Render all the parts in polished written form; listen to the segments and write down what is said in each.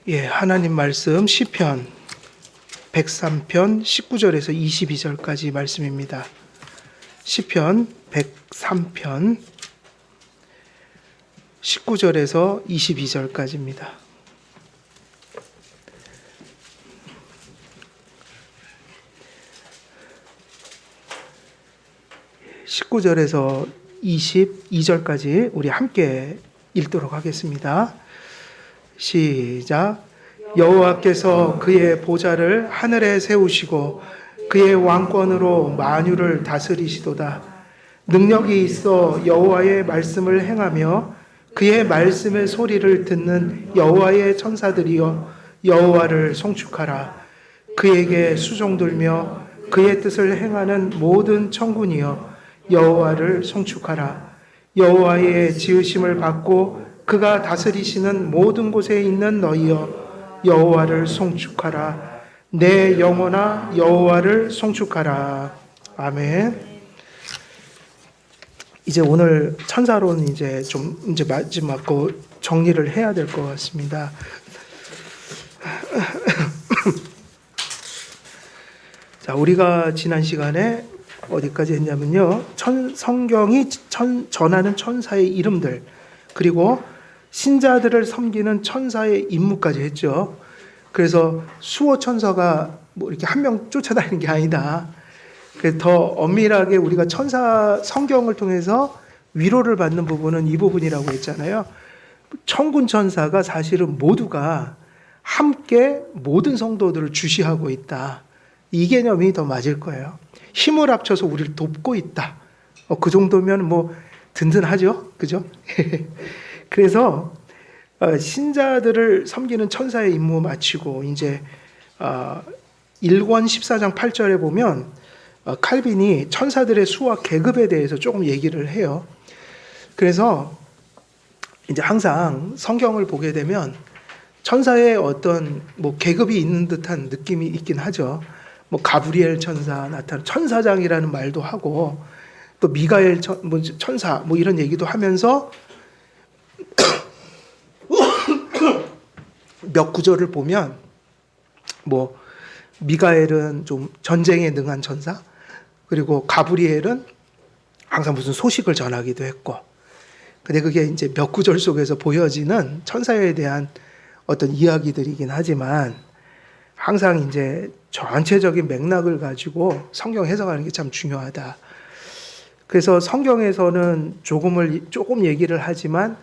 예, 하나님 말씀 시편 103편 19절에서 22절까지 말씀입니다. 시편 103편 19절에서 22절까지입니다. (19절에서) 22절까지 우리 함께 읽도록 하겠습니다. 시작. 여호와께서 그의 보좌를 하늘에 세우시고 그의 왕권으로 만유를 다스리시도다. 능력이 있어 여호와의 말씀을 행하며 그의 말씀의 소리를 듣는 여호와의 천사들이여 여호와를 송축하라. 그에게 수종들며 그의 뜻을 행하는 모든 천군이여 여호와를 송축하라. 여호와의 지으심을 받고 그가 다스리시는 모든 곳에 있는 너희여 여호와를 송축하라. 내 영혼아 여호와를 송축하라. 아멘. 이제 오늘 천사론 이제 마지막 거 정리를 해야 될 것 같습니다. 자, 우리가 지난 시간에 어디까지 했냐면요. 성경이 전하는 천사의 이름들, 그리고 신자들을 섬기는 천사의 임무까지 했죠. 그래서 수호 천사가 뭐 이렇게 한 명 쫓아다니는 게 아니다. 그래서 더 엄밀하게 우리가 성경을 통해서 위로를 받는 부분은 이 부분이라고 했잖아요. 천군 천사가 사실은 모두가 함께 모든 성도들을 주시하고 있다. 이 개념이 더 맞을 거예요. 힘을 합쳐서 우리를 돕고 있다. 그 정도면 뭐 든든하죠, 그죠? 그래서 신자들을 섬기는 천사의 임무 마치고 이제 1권 14장 8절에 보면 칼빈이 천사들의 수와 계급에 대해서 조금 얘기를 해요. 그래서 이제 항상 성경을 보게 되면 천사의 어떤 뭐 계급이 있는 듯한 느낌이 있긴 하죠. 뭐 가브리엘 천사 나타나 천사장이라는 말도 하고 또 미가엘 천사 뭐 이런 얘기도 하면서 몇 구절을 보면 뭐 미가엘은 좀 전쟁에 능한 천사, 그리고 가브리엘은 항상 무슨 소식을 전하기도 했고, 근데 그게 이제 몇 구절 속에서 보여지는 천사에 대한 어떤 이야기들이긴 하지만 항상 이제 전체적인 맥락을 가지고 성경 해석하는 게 참 중요하다. 그래서 성경에서는 조금 얘기를 하지만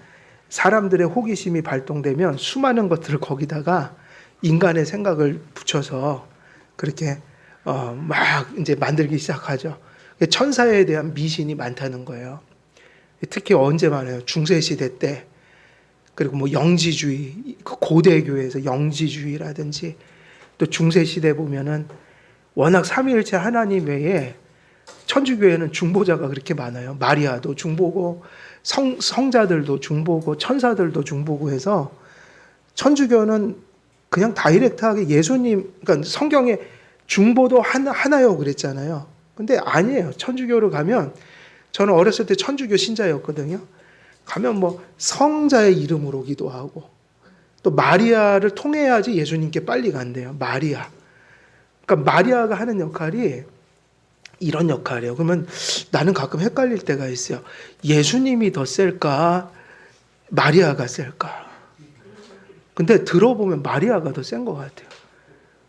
사람들의 호기심이 발동되면 수많은 것들을 거기다가 인간의 생각을 붙여서 그렇게 막 이제 만들기 시작하죠. 천사에 대한 미신이 많다는 거예요. 특히 언제 많아요? 중세 시대 때. 그리고 뭐 영지주의, 고대 교회에서 영지주의라든지, 또 중세 시대 보면은 워낙 삼위일체 하나님 외에 천주교회는 중보자가 그렇게 많아요. 마리아도 중보고 성자들도 중보고 천사들도 중보고 해서 천주교는 그냥 다이렉트하게 예수님, 그러니까 성경에 중보도 하나요 그랬잖아요. 근데 아니에요. 천주교로 가면, 저는 어렸을 때 천주교 신자였거든요. 가면 뭐 성자의 이름으로 기도하고 또 마리아를 통해야지 예수님께 빨리 간대요. 마리아. 그러니까 마리아가 하는 역할이 이런 역할이에요. 그러면 나는 가끔 헷갈릴 때가 있어요. 예수님이 더 셀까? 마리아가 셀까? 근데 들어보면 마리아가 더 센 것 같아요.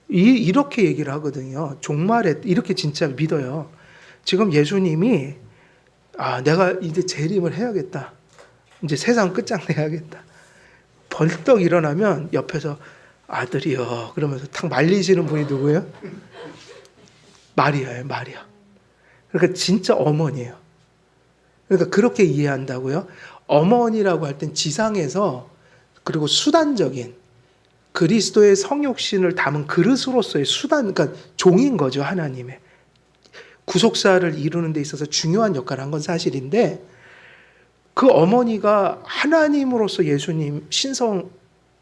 이렇게 얘기를 하거든요. 종말에 이렇게 진짜 믿어요. 지금 예수님이 내가 이제 재림을 해야겠다. 이제 세상 끝장내야겠다. 벌떡 일어나면 옆에서 아들이요 그러면서 탁 말리시는 분이 누구예요? 마리아예요. 마리아. 그러니까 진짜 어머니예요. 그러니까 그렇게 이해한다고요. 어머니라고 할 땐 지상에서, 그리고 수단적인 그리스도의 성육신을 담은 그릇으로서의 수단, 그러니까 종인 거죠. 하나님의 구속사를 이루는 데 있어서 중요한 역할을 한 건 사실인데, 그 어머니가 하나님으로서 예수님 신성에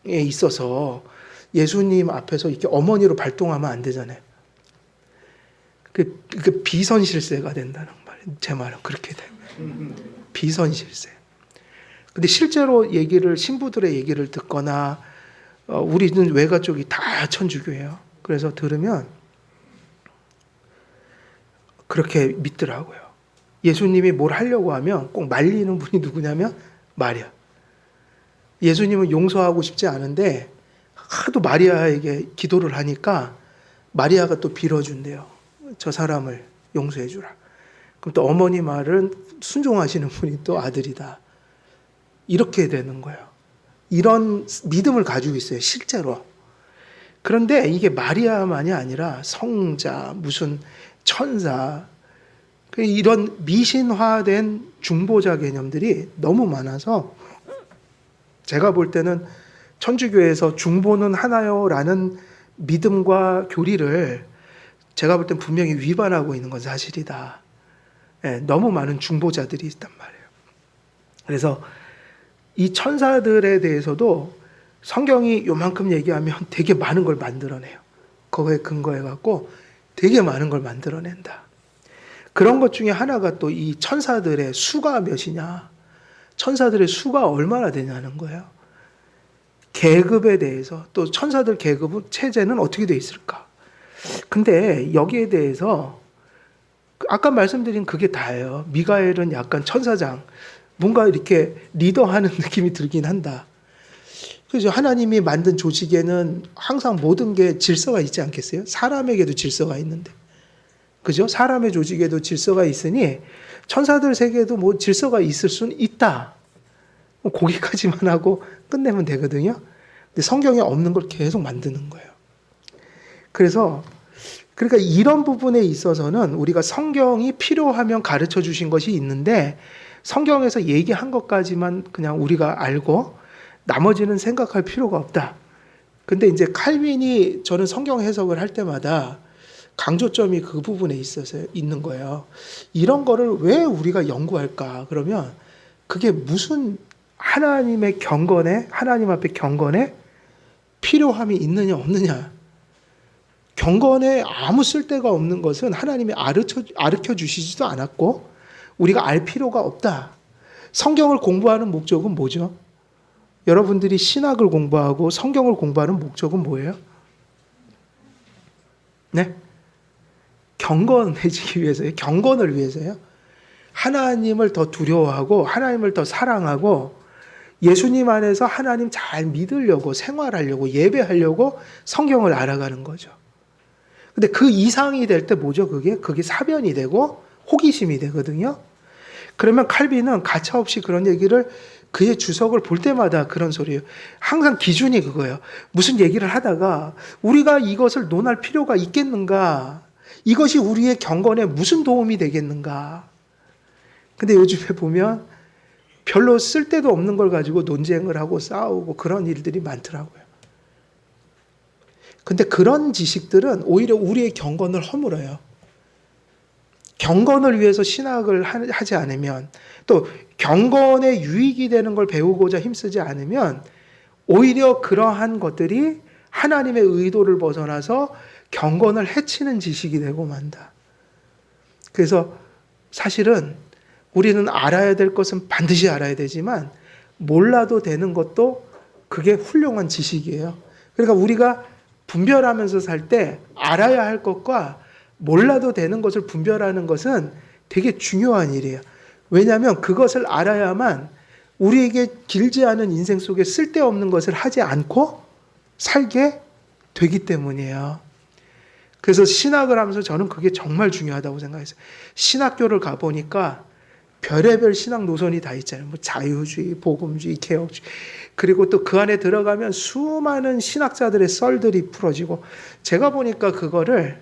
있어서 예수님 앞에서 이렇게 어머니로 발동하면 안 되잖아요. 그 비선실세가 된다는 말이에요. 제 말은 그렇게 되면 비선실세. 근데 실제로 신부들의 얘기를 듣거나 우리는 외가 쪽이 다 천주교예요. 그래서 들으면 그렇게 믿더라고요. 예수님이 뭘 하려고 하면 꼭 말리는 분이 누구냐면 마리아. 예수님은 용서하고 싶지 않은데 하도 마리아에게 기도를 하니까 마리아가 또 빌어준대요. 저 사람을 용서해 주라. 그럼 또 어머니 말은 순종하시는 분이 또 아들이다. 이렇게 되는 거예요. 이런 믿음을 가지고 있어요, 실제로. 그런데 이게 마리아만이 아니라 성자, 무슨 천사, 이런 미신화된 중보자 개념들이 너무 많아서 제가 볼 때는 천주교에서 중보는 하나요라는 믿음과 교리를 제가 볼 땐 분명히 위반하고 있는 건 사실이다. 너무 많은 중보자들이 있단 말이에요. 그래서 이 천사들에 대해서도 성경이 요만큼 얘기하면 되게 많은 걸 만들어내요. 그거에 근거해갖고 되게 많은 걸 만들어낸다. 그런 것 중에 하나가 또 이 천사들의 수가 몇이냐, 천사들의 수가 얼마나 되냐는 거예요. 계급에 대해서, 또 천사들 계급은 체제는 어떻게 돼 있을까? 근데 여기에 대해서 아까 말씀드린 그게 다예요. 미가엘은 약간 천사장, 뭔가 이렇게 리더하는 느낌이 들긴 한다. 그죠? 하나님이 만든 조직에는 항상 모든 게 질서가 있지 않겠어요? 사람에게도 질서가 있는데. 그죠? 사람의 조직에도 질서가 있으니 천사들 세계에도 뭐 질서가 있을 수는 있다. 거기까지만 하고 끝내면 되거든요. 근데 성경에 없는 걸 계속 만드는 거예요. 그래서 그러니까 이런 부분에 있어서는 우리가 성경이 필요하면 가르쳐 주신 것이 있는데 성경에서 얘기한 것까지만 그냥 우리가 알고 나머지는 생각할 필요가 없다. 근데 이제 칼빈이 저는 성경 해석을 할 때마다 강조점이 그 부분에 있어서 있는 거예요. 이런 거를 왜 우리가 연구할까? 그러면 그게 무슨 하나님의 경건에, 하나님 앞에 경건에 필요함이 있느냐 없느냐. 경건에 아무 쓸데가 없는 것은 하나님이 가르쳐 주시지도 않았고 우리가 알 필요가 없다. 성경을 공부하는 목적은 뭐죠? 여러분들이 신학을 공부하고 성경을 공부하는 목적은 뭐예요? 네? 경건해지기 위해서요. 경건을 위해서요. 하나님을 더 두려워하고 하나님을 더 사랑하고 예수님 안에서 하나님 잘 믿으려고 생활하려고 예배하려고 성경을 알아가는 거죠. 근데 그 이상이 될 때 뭐죠? 그게 사변이 되고 호기심이 되거든요. 그러면 칼빈은 가차없이 그런 얘기를 그의 주석을 볼 때마다 그런 소리예요. 항상 기준이 그거예요. 무슨 얘기를 하다가 우리가 이것을 논할 필요가 있겠는가? 이것이 우리의 경건에 무슨 도움이 되겠는가? 근데 요즘에 보면 별로 쓸데도 없는 걸 가지고 논쟁을 하고 싸우고 그런 일들이 많더라고요. 근데 그런 지식들은 오히려 우리의 경건을 허물어요. 경건을 위해서 신학을 하지 않으면 또 경건에 유익이 되는 걸 배우고자 힘쓰지 않으면 오히려 그러한 것들이 하나님의 의도를 벗어나서 경건을 해치는 지식이 되고 만다. 그래서 사실은 우리는 알아야 될 것은 반드시 알아야 되지만 몰라도 되는 것도 그게 훌륭한 지식이에요. 그러니까 우리가 분별하면서 살 때 알아야 할 것과 몰라도 되는 것을 분별하는 것은 되게 중요한 일이에요. 왜냐하면 그것을 알아야만 우리에게 길지 않은 인생 속에 쓸데없는 것을 하지 않고 살게 되기 때문이에요. 그래서 신학을 하면서 저는 그게 정말 중요하다고 생각했어요. 신학교를 가보니까 별의별 신학 노선이 다 있잖아요. 뭐 자유주의, 복음주의, 개혁주의. 그리고 또 그 안에 들어가면 수많은 신학자들의 썰들이 풀어지고 제가 보니까 그거를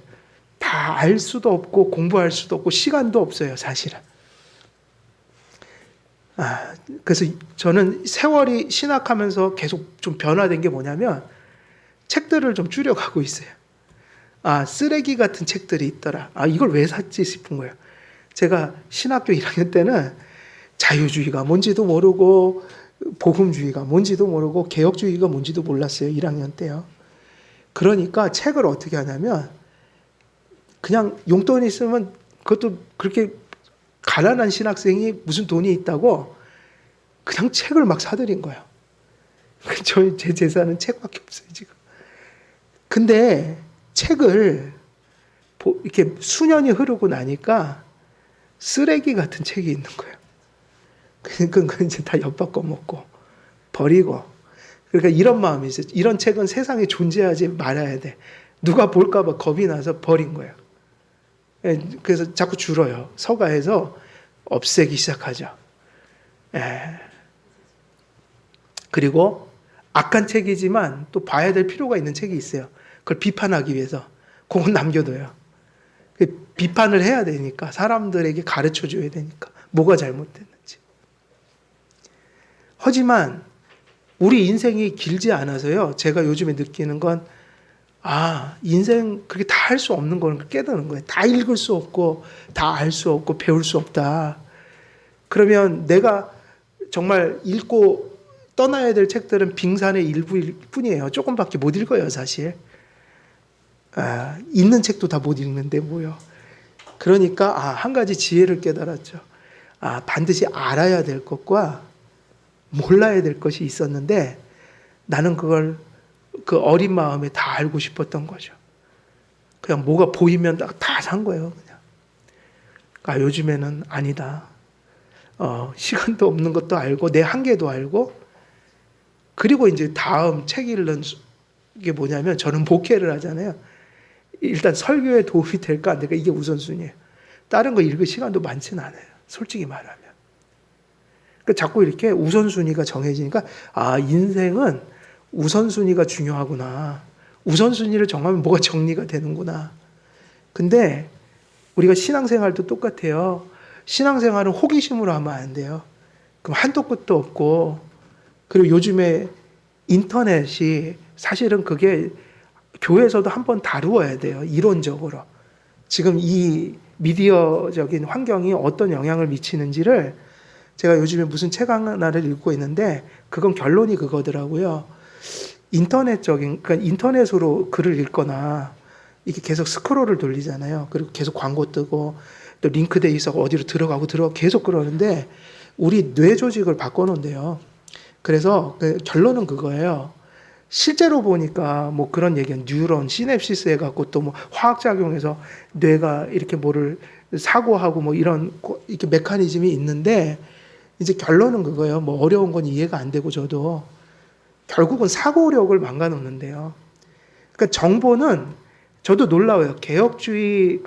다 알 수도 없고 공부할 수도 없고 시간도 없어요, 사실은. 그래서 저는 세월이 신학하면서 계속 좀 변화된 게 뭐냐면 책들을 좀 줄여가고 있어요. 쓰레기 같은 책들이 있더라. 이걸 왜 샀지 싶은 거예요. 제가 신학교 1학년 때는 자유주의가 뭔지도 모르고 복음주의가 뭔지도 모르고 개혁주의가 뭔지도 몰랐어요. 1학년 때요. 그러니까 책을 어떻게 하냐면 그냥 용돈이 있으면 그것도 그렇게 가난한 신학생이 무슨 돈이 있다고 그냥 책을 막 사들인 거예요. 제 재산은 책밖에 없어요, 지금. 근데 책을 이렇게 수년이 흐르고 나니까 쓰레기 같은 책이 있는 거예요. 그러니까 이제 다 엿바꿔 먹고 버리고. 그러니까 이런 마음이 있어요. 이런 책은 세상에 존재하지 말아야 돼. 누가 볼까봐 겁이 나서 버린 거예요. 그래서 자꾸 줄어요. 서가에서 없애기 시작하죠. 그리고 악한 책이지만 또 봐야 될 필요가 있는 책이 있어요. 그걸 비판하기 위해서. 그건 남겨둬요. 비판을 해야 되니까, 사람들에게 가르쳐 줘야 되니까, 뭐가 잘못됐는지. 하지만 우리 인생이 길지 않아서요, 제가 요즘에 느끼는 건, 인생 그렇게 다 할 수 없는 걸 깨닫는 거예요. 다 읽을 수 없고, 다 알 수 없고, 배울 수 없다. 그러면 내가 정말 읽고 떠나야 될 책들은 빙산의 일부일 뿐이에요. 조금밖에 못 읽어요, 사실. 있는 책도 다 못 읽는데 뭐요. 그러니까 한 가지 지혜를 깨달았죠. 반드시 알아야 될 것과 몰라야 될 것이 있었는데 나는 그걸 그 어린 마음에 다 알고 싶었던 거죠. 그냥 뭐가 보이면 다 산 거예요. 그냥. 요즘에는 아니다. 시간도 없는 것도 알고 내 한계도 알고, 그리고 이제 다음 책 읽는 게 뭐냐면, 저는 목회를 하잖아요. 일단 설교에 도움이 될까 안 될까, 이게 우선순위예요. 다른 거 읽을 시간도 많지는 않아요, 솔직히 말하면. 그러니까 자꾸 이렇게 우선순위가 정해지니까 인생은 우선순위가 중요하구나. 우선순위를 정하면 뭐가 정리가 되는구나. 근데 우리가 신앙생활도 똑같아요. 신앙생활은 호기심으로 하면 안 돼요. 그럼 한도 끝도 없고, 그리고 요즘에 인터넷이 사실은 그게 교회에서도 한번 다루어야 돼요. 이론적으로. 지금 이 미디어적인 환경이 어떤 영향을 미치는지를, 제가 요즘에 무슨 책 하나를 읽고 있는데 그건 결론이 그거더라고요. 그러니까 인터넷으로 글을 읽거나 이게 계속 스크롤을 돌리잖아요. 그리고 계속 광고 뜨고 또 링크돼 있어 어디로 들어가고 계속 그러는데 우리 뇌 조직을 바꿔놓은대요. 그래서 결론은 그거예요. 실제로 보니까 뭐 그런 얘기는 뉴런, 시냅시스 해갖고 또 뭐 화학작용해서 뇌가 이렇게 뭐를 사고하고 뭐 이런 이렇게 메커니즘이 있는데, 이제 결론은 그거예요. 뭐 어려운 건 이해가 안 되고 저도 결국은 사고력을 망가놓는데요. 그러니까 정보는, 저도 놀라워요. 개혁주의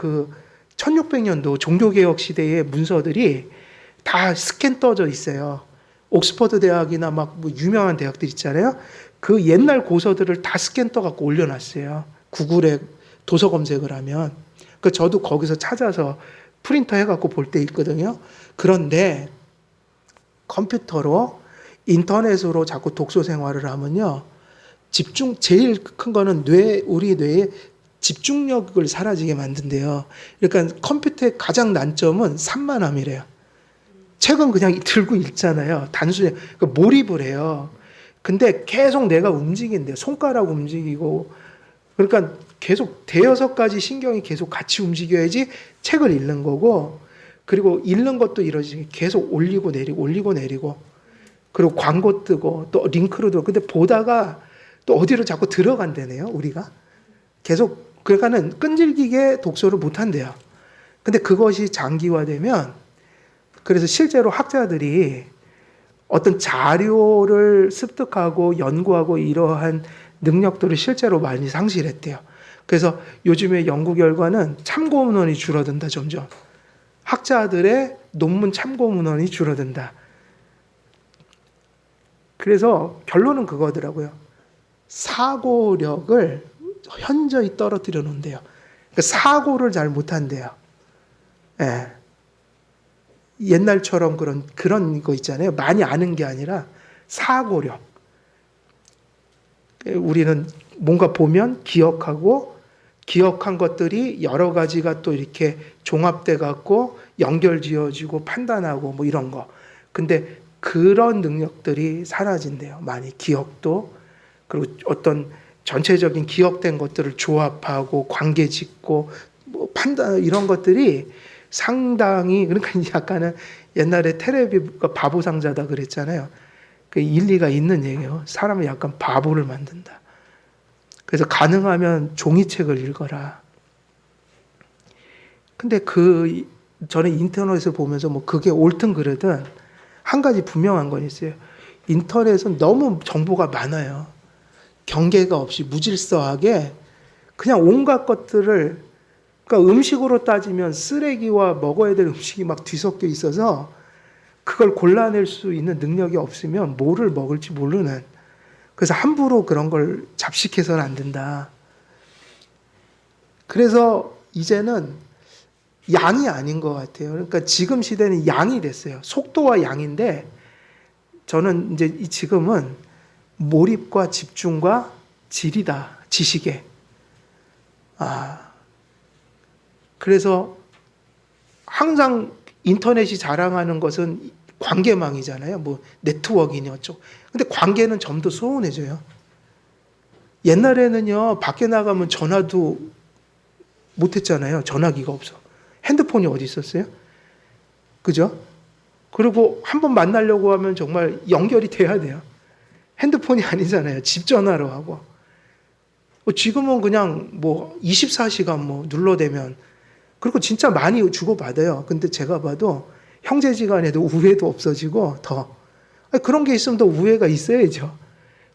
1600년도 종교개혁 시대의 문서들이 다 스캔 떠져 있어요. 옥스퍼드 대학이나 막 뭐 유명한 대학들 있잖아요. 그 옛날 고서들을 다 스캔 떠갖고 올려놨어요. 구글에 도서 검색을 하면. 저도 거기서 찾아서 프린터 해갖고 볼 때 있거든요. 그런데 컴퓨터로, 인터넷으로 자꾸 독서 생활을 하면요, 제일 큰 거는 우리 뇌의 집중력을 사라지게 만든대요. 그러니까 컴퓨터의 가장 난점은 산만함이래요. 책은 그냥 들고 읽잖아요. 단순히 몰입을 해요. 근데 계속 내가 움직인대요. 손가락 움직이고. 그러니까 계속 대여섯 가지 신경이 계속 같이 움직여야지 책을 읽는 거고, 그리고 읽는 것도 이러지. 계속 올리고 내리고 올리고 내리고. 그리고 광고 뜨고 또 링크로 들어. 근데 보다가 또 어디로 자꾸 들어간다네요, 우리가. 계속. 그러니까는 끈질기게 독서를 못 한대요. 근데 그것이 장기화되면, 그래서 실제로 학자들이 어떤 자료를 습득하고 연구하고 이러한 능력들을 실제로 많이 상실했대요. 그래서 요즘에 연구 결과는 참고 문헌이 줄어든다, 점점. 학자들의 논문 참고 문헌이 줄어든다. 그래서 결론은 그거더라고요. 사고력을 현저히 떨어뜨려 놓은대요. 그러니까 사고를 잘 못한대요. 예. 옛날처럼 그런 거 있잖아요. 많이 아는 게 아니라 사고력. 우리는 뭔가 보면 기억하고, 기억한 것들이 여러 가지가 또 이렇게 종합돼 갖고 연결 지어지고 판단하고 뭐 이런 거. 근데 그런 능력들이 사라진대요. 많이. 기억도, 그리고 어떤 전체적인 기억된 것들을 조합하고 관계 짓고 뭐 판단, 이런 것들이 상당히, 그러니까 약간은 옛날에 테레비가 바보 상자다 그랬잖아요. 그 일리가 있는 얘기예요. 사람을 약간 바보를 만든다. 그래서 가능하면 종이책을 읽어라. 근데 저는 인터넷을 보면서 뭐 그게 옳든 그르든 한 가지 분명한 건 있어요. 인터넷은 너무 정보가 많아요. 경계가 없이 무질서하게 그냥 온갖 것들을, 그러니까 음식으로 따지면 쓰레기와 먹어야 될 음식이 막 뒤섞여 있어서 그걸 골라낼 수 있는 능력이 없으면 뭐를 먹을지 모르는, 그래서 함부로 그런 걸 잡식해서는 안 된다. 그래서 이제는 양이 아닌 것 같아요. 그러니까 지금 시대는 양이 됐어요. 속도와 양인데 저는 이제 지금은 몰입과 집중과 질이다. 지식에. 그래서 항상 인터넷이 자랑하는 것은 관계망이잖아요. 뭐 네트워크니 어쩌고. 근데 관계는 좀 더 소원해져요. 옛날에는요, 밖에 나가면 전화도 못 했잖아요. 전화기가 없어. 핸드폰이 어디 있었어요? 그죠? 그리고 한번 만나려고 하면 정말 연결이 돼야 돼요. 핸드폰이 아니잖아요. 집 전화로 하고. 지금은 그냥 뭐 24시간 뭐 눌러대면, 그리고 진짜 많이 주고받아요. 근데 제가 봐도 형제지간에도 우애도 없어지고 더. 그런 게 있으면 더 우애가 있어야죠.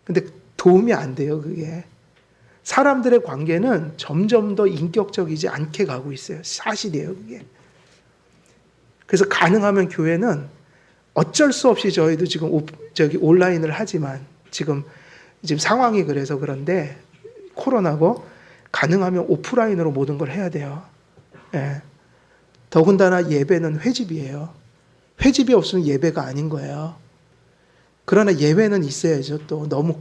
근데 도움이 안 돼요, 그게. 사람들의 관계는 점점 더 인격적이지 않게 가고 있어요. 사실이에요, 그게. 그래서 가능하면 교회는 어쩔 수 없이 저희도 지금 온라인을 하지만 지금 상황이 그래서 그런데 코로나고 가능하면 오프라인으로 모든 걸 해야 돼요. 예. 더군다나 예배는 회집이에요. 회집이 없으면 예배가 아닌 거예요. 그러나 예배는 있어야죠. 또 너무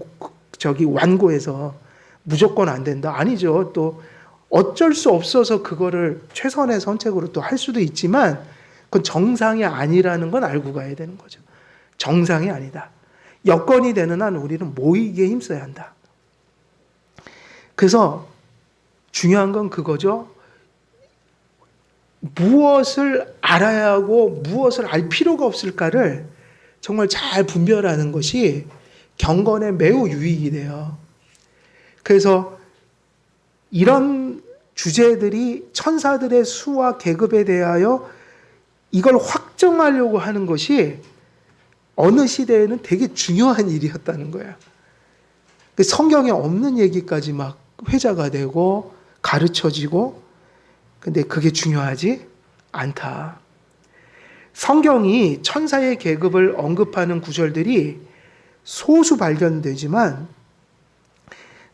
완고해서 무조건 안 된다. 아니죠. 또 어쩔 수 없어서 그거를 최선의 선택으로 또 할 수도 있지만 그건 정상이 아니라는 건 알고 가야 되는 거죠. 정상이 아니다. 여건이 되는 한 우리는 모이기에 힘써야 한다. 그래서 중요한 건 그거죠. 무엇을 알아야 하고 무엇을 알 필요가 없을까를 정말 잘 분별하는 것이 경건에 매우 유익이 돼요. 그래서 이런 주제들이 천사들의 수와 계급에 대하여 이걸 확정하려고 하는 것이 어느 시대에는 되게 중요한 일이었다는 거예요. 성경에 없는 얘기까지 막 회자가 되고 가르쳐지고, 근데 그게 중요하지 않다. 성경이 천사의 계급을 언급하는 구절들이 소수 발견되지만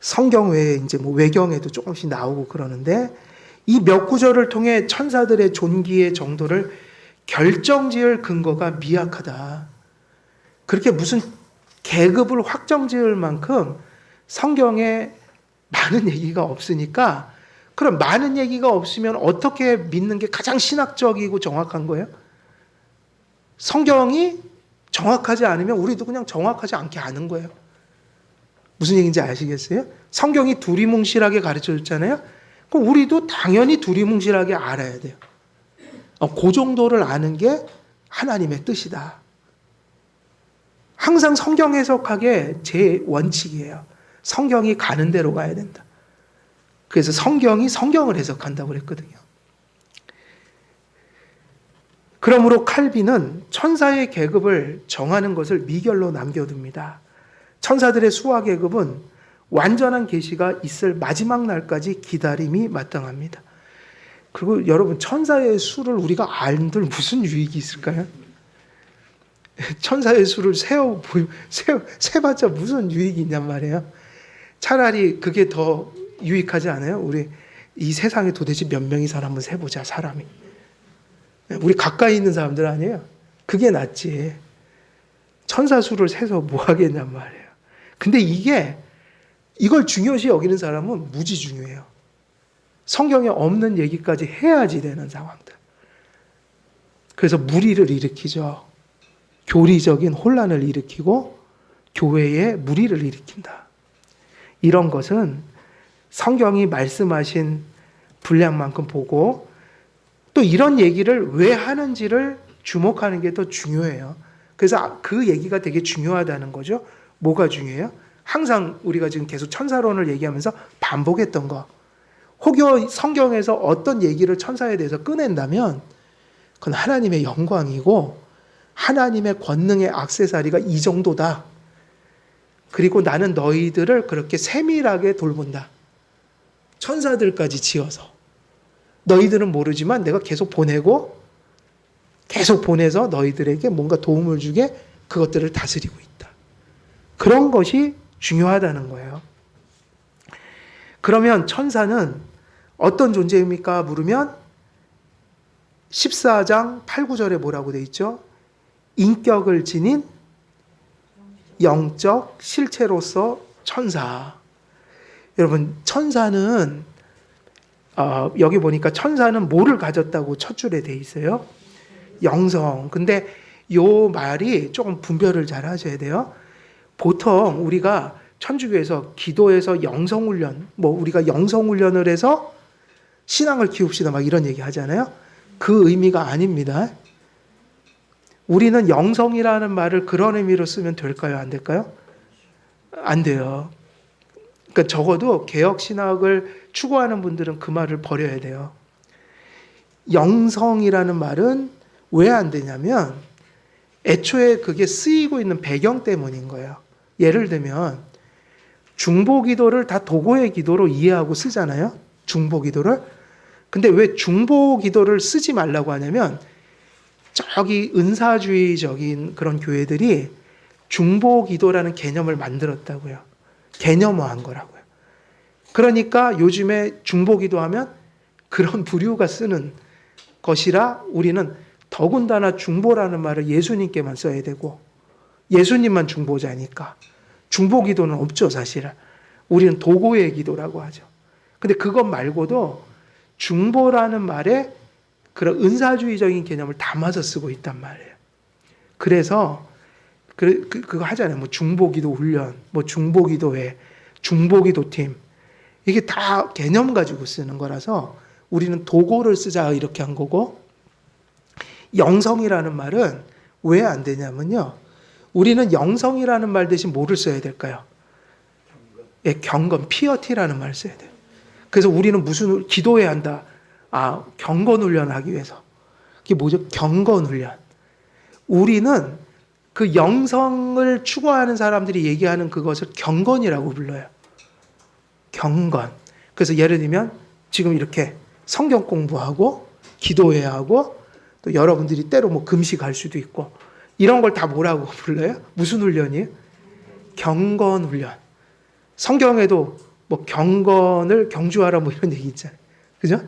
성경 외에 이제 뭐 외경에도 조금씩 나오고 그러는데 이 몇 구절을 통해 천사들의 존귀의 정도를 결정지을 근거가 미약하다. 그렇게 무슨 계급을 확정지을 만큼 성경에 많은 얘기가 없으니까, 그럼 많은 얘기가 없으면 어떻게 믿는 게 가장 신학적이고 정확한 거예요? 성경이 정확하지 않으면 우리도 그냥 정확하지 않게 아는 거예요. 무슨 얘기인지 아시겠어요? 성경이 두리뭉실하게 가르쳐줬잖아요. 그럼 우리도 당연히 두리뭉실하게 알아야 돼요. 그 정도를 아는 게 하나님의 뜻이다. 항상 성경 해석하게 제 원칙이에요. 성경이 가는 대로 가야 된다. 그래서 성경이 성경을 해석한다고 그랬거든요. 그러므로 칼빈은 천사의 계급을 정하는 것을 미결로 남겨둡니다. 천사들의 수와 계급은 완전한 계시가 있을 마지막 날까지 기다림이 마땅합니다. 그리고 여러분, 천사의 수를 우리가 알들 무슨 유익이 있을까요? 천사의 수를 세봤자 무슨 유익이 있냔 말이에요. 차라리 그게 더 유익하지 않아요? 우리 이 세상에 도대체 몇 명이 사나 한번 세보자, 사람이. 우리 가까이 있는 사람들 아니에요? 그게 낫지. 천사 수를 세서 뭐 하겠냔 말이에요. 근데 이걸 중요시 여기는 사람은 무지 중요해요. 성경에 없는 얘기까지 해야지 되는 상황들. 그래서 무리를 일으키죠. 교리적인 혼란을 일으키고 교회에 무리를 일으킨다. 이런 것은 성경이 말씀하신 분량만큼 보고 또 이런 얘기를 왜 하는지를 주목하는 게 더 중요해요. 그래서 그 얘기가 되게 중요하다는 거죠. 뭐가 중요해요? 항상 우리가 지금 계속 천사론을 얘기하면서 반복했던 거. 혹여 성경에서 어떤 얘기를 천사에 대해서 꺼낸다면 그건 하나님의 영광이고 하나님의 권능의 액세서리가 이 정도다. 그리고 나는 너희들을 그렇게 세밀하게 돌본다. 천사들까지 지어서. 너희들은 모르지만 내가 계속 보내서 너희들에게 뭔가 도움을 주게 그것들을 다스리고 있다. 그런 것이 중요하다는 거예요. 그러면 천사는 어떤 존재입니까? 물으면 14장 8, 9절에 뭐라고 돼 있죠? 인격을 지닌 영적 실체로서 천사. 여러분, 천사는 여기 보니까 천사는 뭐를 가졌다고 첫 줄에 돼 있어요? 영성. 근데 요 말이 조금 분별을 잘 하셔야 돼요. 보통 우리가 천주교에서 기도해서 영성훈련, 우리가 영성훈련을 해서 신앙을 키웁시다 막 이런 얘기 하잖아요. 그 의미가 아닙니다. 우리는 영성이라는 말을 그런 의미로 쓰면 될까요? 안 될까요? 안 돼요. 그러니까 적어도 개혁신학을 추구하는 분들은 그 말을 버려야 돼요. 영성이라는 말은 왜 안 되냐면 애초에 그게 쓰이고 있는 배경 때문인 거예요. 예를 들면 중보기도를 다 도고의 기도로 이해하고 쓰잖아요. 중보기도를. 근데 왜 중보기도를 쓰지 말라고 하냐면 저기 은사주의적인 그런 교회들이 중보기도라는 개념을 만들었다고요. 개념화한 거라고요. 그러니까 요즘에 중보기도하면 그런 부류가 쓰는 것이라 우리는 더군다나 중보라는 말을 예수님께만 써야 되고 예수님만 중보자니까 중보기도는 없죠, 사실은. 우리는 도고의 기도라고 하죠. 근데 그것 말고도 중보라는 말에 그런 은사주의적인 개념을 담아서 쓰고 있단 말이에요. 그래서 그거 하잖아요. 중보기도 훈련, 중보기도회, 중보기도팀. 이게 다 개념 가지고 쓰는 거라서 우리는 도고를 쓰자 이렇게 한 거고, 영성이라는 말은 왜 안 되냐면요. 우리는 영성이라는 말 대신 뭐를 써야 될까요? 예, 경건, 피어티라는 말을 써야 돼요. 그래서 우리는 무슨 기도해야 한다. 경건 훈련을 하기 위해서. 그게 뭐죠? 경건 훈련. 우리는 그 영성을 추구하는 사람들이 얘기하는 그것을 경건이라고 불러요. 경건. 그래서 예를 들면 지금 이렇게 성경 공부하고 기도해야 하고 또 여러분들이 때로 금식할 수도 있고 이런 걸 다 뭐라고 불러요? 무슨 훈련이에요? 경건 훈련. 성경에도 경건을 경주하라 이런 얘기 있잖아요. 그죠?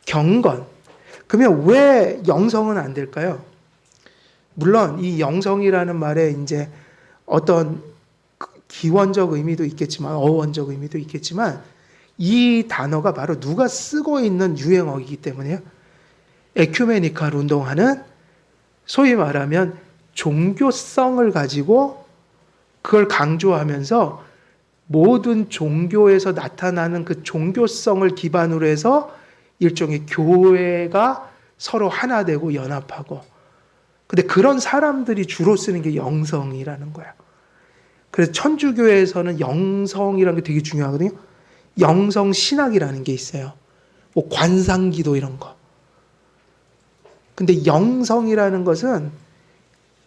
경건. 그러면 왜 영성은 안 될까요? 물론 이 영성이라는 말에 이제 어떤 기원적 의미도 있겠지만 어원적 의미도 있겠지만 이 단어가 바로 누가 쓰고 있는 유행어이기 때문에요. 에큐메니칼 운동하는 소위 말하면 종교성을 가지고 그걸 강조하면서 모든 종교에서 나타나는 그 종교성을 기반으로 해서 일종의 교회가 서로 하나 되고 연합하고, 근데 그런 사람들이 주로 쓰는 게 영성이라는 거야. 그래서 천주교에서는 영성이라는 게 되게 중요하거든요. 영성 신학이라는 게 있어요. 관상기도 이런 거. 근데 영성이라는 것은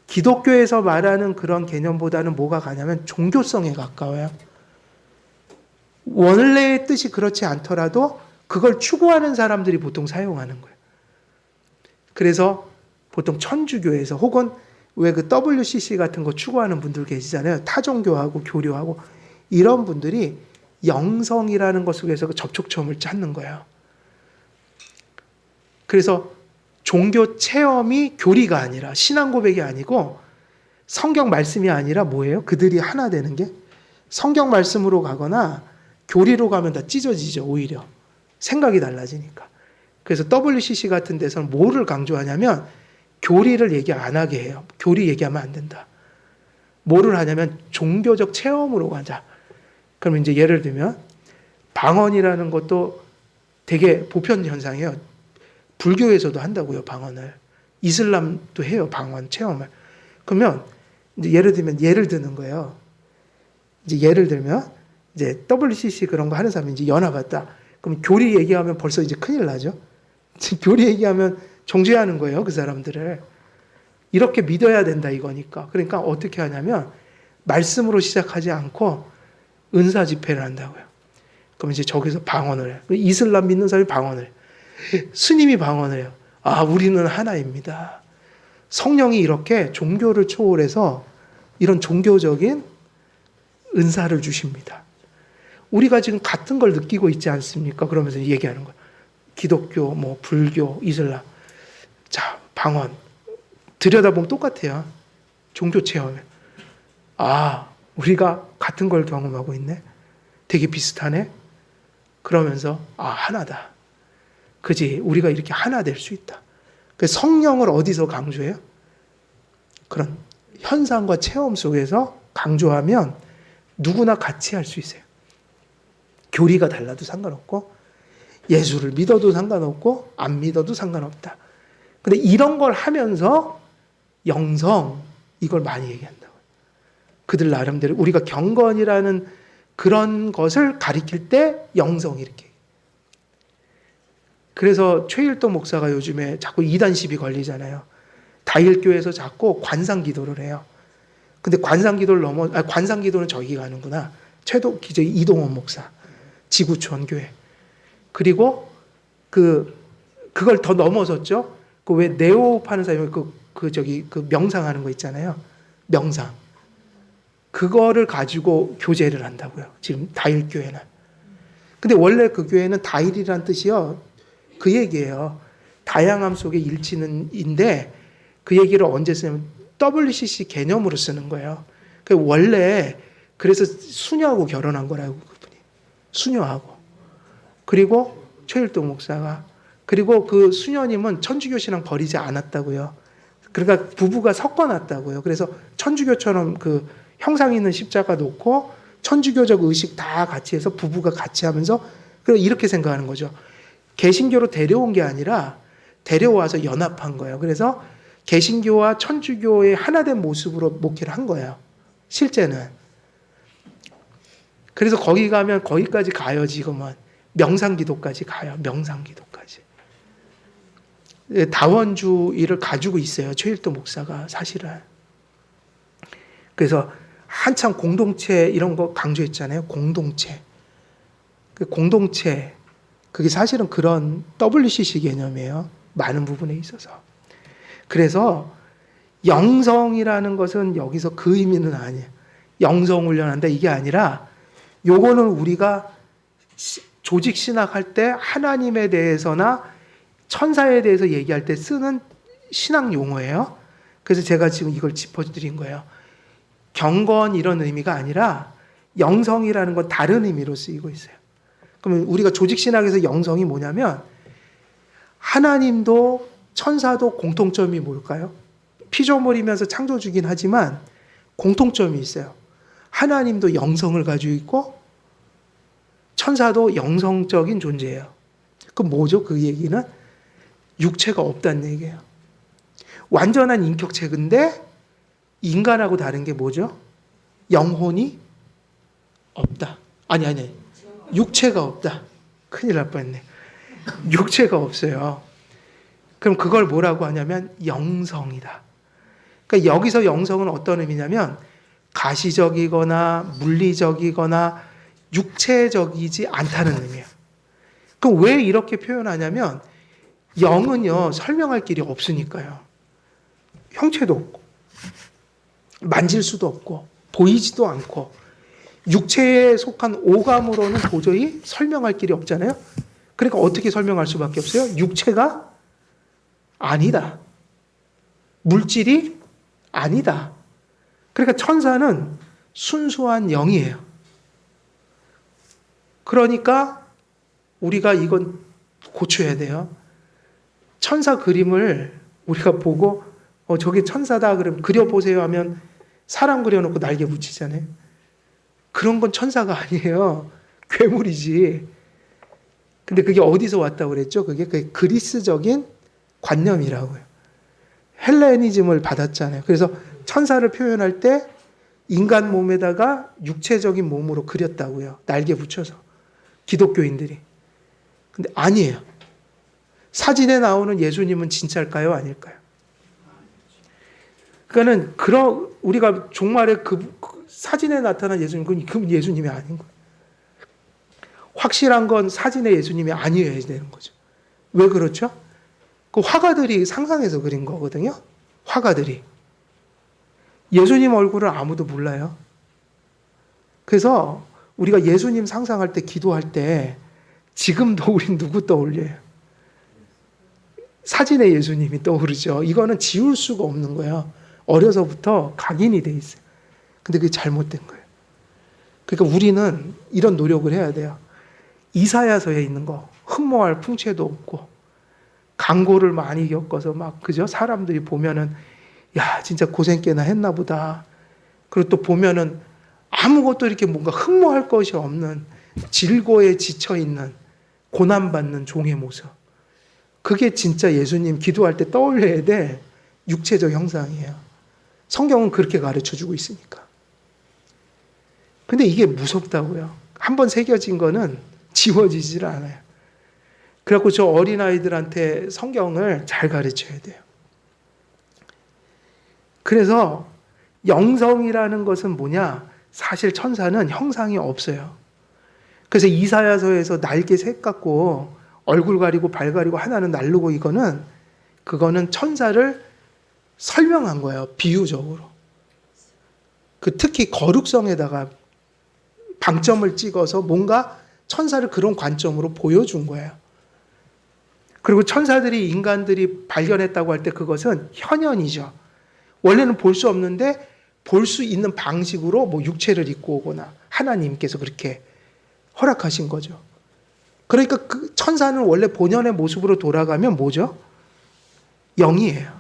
기독교에서 말하는 그런 개념보다는 뭐가 가냐면 종교성에 가까워요. 원래의 뜻이 그렇지 않더라도 그걸 추구하는 사람들이 보통 사용하는 거예요. 그래서 보통 천주교에서 혹은 왜 그 WCC 같은 거 추구하는 분들 계시잖아요. 타종교하고 교류하고 이런 분들이 영성이라는 것 속에서 그 접촉점을 찾는 거예요. 그래서 종교 체험이 교리가 아니라 신앙 고백이 아니고 성경 말씀이 아니라 뭐예요? 그들이 하나 되는 게 성경 말씀으로 가거나 교리로 가면 다 찢어지죠. 오히려 생각이 달라지니까. 그래서 WCC 같은 데서는 뭐를 강조하냐면 교리를 얘기 안 하게 해요. 교리 얘기하면 안 된다. 뭐를 하냐면 종교적 체험으로 가자. 그러면 이제 예를 들면 방언이라는 것도 되게 보편 현상이에요. 불교에서도 한다고요, 방언을. 이슬람도 해요, 방언 체험을. 그러면 이제 예를 드는 거예요. 이제 예를 들면 이제 WCC 그런 거 하는 사람이 이제 연합 왔다. 그럼 교리 얘기하면 벌써 이제 큰일 나죠. 지금 교리 얘기하면 정죄하는 거예요, 그 사람들을. 이렇게 믿어야 된다 이거니까. 그러니까 어떻게 하냐면 말씀으로 시작하지 않고 은사 집회를 한다고요. 그럼 이제 저기서 방언을 해요. 이슬람 믿는 사람이 방언을 해요. 스님이 방언을 해요. 아, 우리는 하나입니다. 성령이 이렇게 종교를 초월해서 이런 종교적인 은사를 주십니다. 우리가 지금 같은 걸 느끼고 있지 않습니까? 그러면서 얘기하는 거예요. 기독교, 뭐 불교, 이슬람. 자, 방언. 들여다보면 똑같아요. 종교 체험에. 아, 우리가 같은 걸 경험하고 있네. 되게 비슷하네. 그러면서 아, 하나다. 그지? 우리가 이렇게 하나 될 수 있다. 그래서 성령을 어디서 강조해요? 그런 현상과 체험 속에서 강조하면 누구나 같이 할 수 있어요. 교리가 달라도 상관없고 예수를 믿어도 상관없고 안 믿어도 상관없다. 근데 이런 걸 하면서 영성 이걸 많이 얘기한다고. 그들 나름대로 우리가 경건이라는 그런 것을 가리킬 때 영성 이렇게. 그래서 최일도 목사가 요즘에 자꾸 이단 시비 걸리잖아요. 다일교에서 자꾸 관상 기도를 해요. 근데 관상 기도를 관상 기도는 저기 가는구나. 최도 기저 이동원 목사. 지구촌 교회. 그리고 그걸 더 넘어섰죠. 그 왜 네오 파는 사람이 그 명상하는 거 있잖아요. 명상. 그거를 가지고 교제를 한다고요. 지금 다일교회는. 근데 원래 그 교회는 다일이란 뜻이요. 그 얘기예요. 다양함 속에 일치는인데 그 얘기를 언제 쓰냐면 WCC 개념으로 쓰는 거예요. 원래 그래서 수녀하고 결혼한 거라고 그분이. 수녀하고. 그리고 최일동 목사가. 그리고 그 수녀님은 천주교 신앙 버리지 않았다고요. 그러니까 부부가 섞어놨다고요. 그래서 천주교처럼 그 형상 있는 십자가 놓고 천주교적 의식 다 같이 해서 부부가 같이 하면서 이렇게 생각하는 거죠. 개신교로 데려온 게 아니라 데려와서 연합한 거예요. 그래서 개신교와 천주교의 하나된 모습으로 목회를 한 거예요. 실제는. 그래서 거기 가면 거기까지 가요. 지금은. 명상기도까지 가요. 명상기도까지. 다원주의를 가지고 있어요. 최일도 목사가 사실은. 그래서 한참 공동체 이런 거 강조했잖아요. 공동체. 그 공동체. 그게 사실은 그런 WCC 개념이에요. 많은 부분에 있어서. 그래서 영성이라는 것은 여기서 그 의미는 아니에요. 영성 훈련한다 이게 아니라 요거는 우리가 조직 신학할 때 하나님에 대해서나 천사에 대해서 얘기할 때 쓰는 신학 용어예요. 그래서 제가 지금 이걸 짚어드린 거예요. 경건 이런 의미가 아니라 영성이라는 건 다른 의미로 쓰이고 있어요. 그러면 우리가 조직 신학에서 영성이 뭐냐면 하나님도 천사도 공통점이 뭘까요? 피조물이면서 창조주긴 하지만 공통점이 있어요. 하나님도 영성을 가지고 있고 천사도 영성적인 존재예요. 그럼 뭐죠? 그 얘기는 육체가 없다는 얘기예요. 완전한 인격체인데 인간하고 다른 게 뭐죠? 영혼이 없다. 아니. 육체가 없다. 큰일 날 뻔했네. 육체가 없어요. 그럼 그걸 뭐라고 하냐면 영성이다. 그러니까 여기서 영성은 어떤 의미냐면 가시적이거나 물리적이거나 육체적이지 않다는 의미예요. 그럼 왜 이렇게 표현하냐면 영은요 설명할 길이 없으니까요. 형체도 없고 만질 수도 없고 보이지도 않고 육체에 속한 오감으로는 도저히 설명할 길이 없잖아요. 그러니까 어떻게 설명할 수밖에 없어요? 육체가 아니다. 물질이 아니다. 그러니까 천사는 순수한 영이에요. 그러니까 우리가 이건 고쳐야 돼요. 천사 그림을 우리가 보고 저게 천사다 그러면 그려보세요 하면 사람 그려놓고 날개 붙이잖아요. 그런 건 천사가 아니에요. 괴물이지. 근데 그게 어디서 왔다고 그랬죠? 그게 그리스적인 관념이라고요. 헬레니즘을 받았잖아요. 그래서 천사를 표현할 때 인간 몸에다가 육체적인 몸으로 그렸다고요. 날개 붙여서. 기독교인들이. 근데 아니에요. 사진에 나오는 예수님은 진짜일까요? 아닐까요? 그러니까는 우리가 종말에 그 사진에 나타난 예수님, 그 예수님이 아닌 거예요. 확실한 건 사진의 예수님이 아니어야 되는 거죠. 왜 그렇죠? 그 화가들이 상상해서 그린 거거든요. 화가들이. 예수님 얼굴을 아무도 몰라요. 그래서 우리가 예수님 상상할 때, 기도할 때 지금도 우린 누구 떠올려요? 사진의 예수님이 떠오르죠. 이거는 지울 수가 없는 거예요. 어려서부터 각인이 돼 있어요. 근데 그게 잘못된 거예요. 그러니까 우리는 이런 노력을 해야 돼요. 이사야서에 있는 거 흠모할 풍채도 없고 강고를 많이 겪어서 막 그죠? 사람들이 보면은 야 진짜 고생 꽤나 했나 보다. 그리고 또 보면은 아무것도 이렇게 뭔가 흠모할 것이 없는 질고에 지쳐 있는 고난받는 종의 모습. 그게 진짜 예수님 기도할 때 떠올려야 될 육체적 형상이에요. 성경은 그렇게 가르쳐주고 있으니까. 근데 이게 무섭다고요. 한번 새겨진 거는 지워지질 않아요. 그래갖고 저 어린아이들한테 성경을 잘 가르쳐야 돼요. 그래서 영성이라는 것은 뭐냐? 사실 천사는 형상이 없어요. 그래서 이사야서에서 날개 색 같고 얼굴 가리고 발 가리고 하나는 날르고 그거는 천사를 설명한 거예요. 비유적으로. 특히 거룩성에다가 방점을 찍어서 뭔가 천사를 그런 관점으로 보여준 거예요. 그리고 천사들이 인간들이 발견했다고 할 때 그것은 현현이죠. 원래는 볼 수 없는데 볼 수 있는 방식으로 뭐 육체를 입고 오거나 하나님께서 그렇게 허락하신 거죠. 그러니까 그 천사는 원래 본연의 모습으로 돌아가면 뭐죠? 영이에요.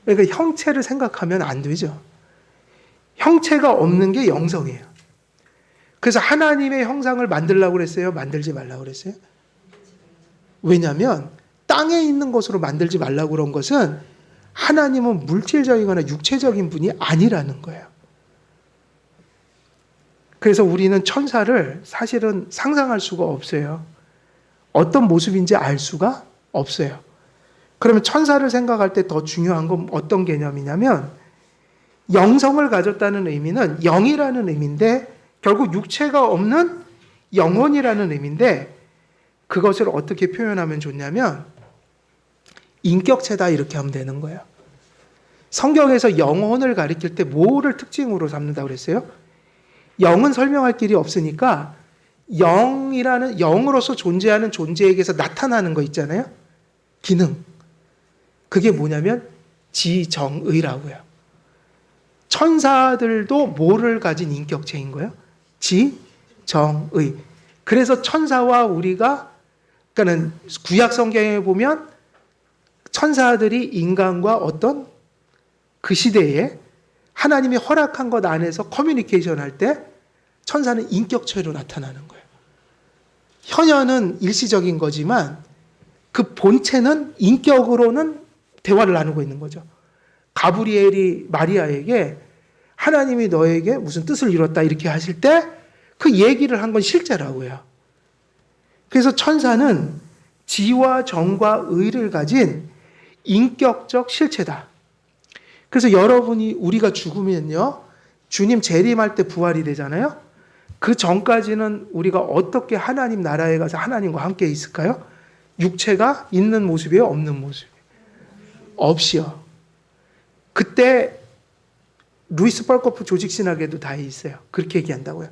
그러니까 형체를 생각하면 안 되죠. 형체가 없는 게 영성이에요. 그래서 하나님의 형상을 만들라고 그랬어요? 만들지 말라고 그랬어요? 왜냐하면 땅에 있는 것으로 만들지 말라고 그런 것은 하나님은 물질적이거나 육체적인 분이 아니라는 거예요. 그래서 우리는 천사를 사실은 상상할 수가 없어요. 어떤 모습인지 알 수가 없어요. 그러면 천사를 생각할 때 더 중요한 건 어떤 개념이냐면 영성을 가졌다는 의미는 영이라는 의미인데 결국 육체가 없는 영혼이라는 의미인데 그것을 어떻게 표현하면 좋냐면 인격체다 이렇게 하면 되는 거예요. 성경에서 영혼을 가리킬 때 뭐를 특징으로 삼는다고 그랬어요? 영은 설명할 길이 없으니까 영으로서 존재하는 존재에게서 나타나는 거 있잖아요. 기능. 그게 뭐냐면 지정의라고요. 천사들도 뭐를 가진 인격체인 거예요? 지정의. 그래서 천사와 그러니까는 구약 성경에 보면 천사들이 인간과 어떤 그 시대에 하나님이 허락한 것 안에서 커뮤니케이션 할 때 천사는 인격체로 나타나는 거예요. 현현은 일시적인 거지만 그 본체는 인격으로는 대화를 나누고 있는 거죠. 가브리엘이 마리아에게 하나님이 너에게 무슨 뜻을 이뤘다 이렇게 하실 때 그 얘기를 한 건 실제라고요. 그래서 천사는 지와 정과 의를 가진 인격적 실체다. 그래서 우리가 죽으면요, 주님 재림할 때 부활이 되잖아요. 그 전까지는 우리가 어떻게 하나님 나라에 가서 하나님과 함께 있을까요? 육체가 있는 모습이에요? 없는 모습이에요? 없이요. 그때 루이스 펄코프 조직신학에도 다 있어요. 그렇게 얘기한다고요.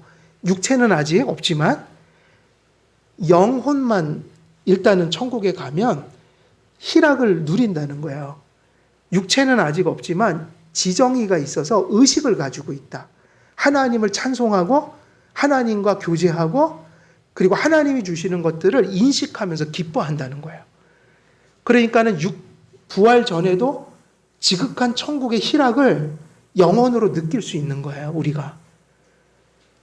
육체는 아직 없지만 영혼만 일단은 천국에 가면 희락을 누린다는 거예요. 육체는 아직 없지만 지정의가 있어서 의식을 가지고 있다. 하나님을 찬송하고 하나님과 교제하고 그리고 하나님이 주시는 것들을 인식하면서 기뻐한다는 거예요. 그러니까는 부활 전에도 지극한 천국의 희락을 영혼으로 느낄 수 있는 거예요, 우리가.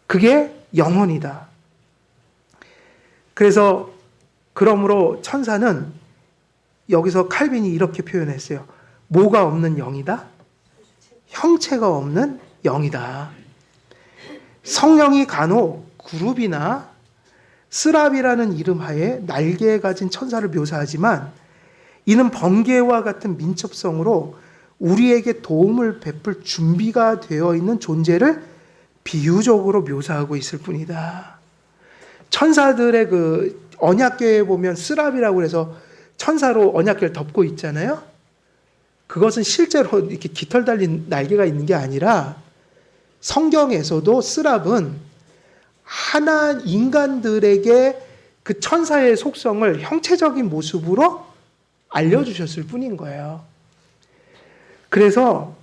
그게 영혼이다. 그래서 그러므로 천사는 여기서 칼빈이 이렇게 표현했어요. 뭐가 없는 영이다? 형체가 없는 영이다. 성령이 간혹 그룹이나 스랍이라는 이름 하에 날개 가진 천사를 묘사하지만 이는 번개와 같은 민첩성으로 우리에게 도움을 베풀 준비가 되어 있는 존재를 비유적으로 묘사하고 있을 뿐이다. 천사들의 그 언약궤에 보면 스랍이라고 해서 천사로 언약궤를 덮고 있잖아요. 그것은 실제로 이렇게 깃털 달린 날개가 있는 게 아니라 성경에서도 스랍은 하나 인간들에게 그 천사의 속성을 형체적인 모습으로 알려주셨을 뿐인 거예요. 그래서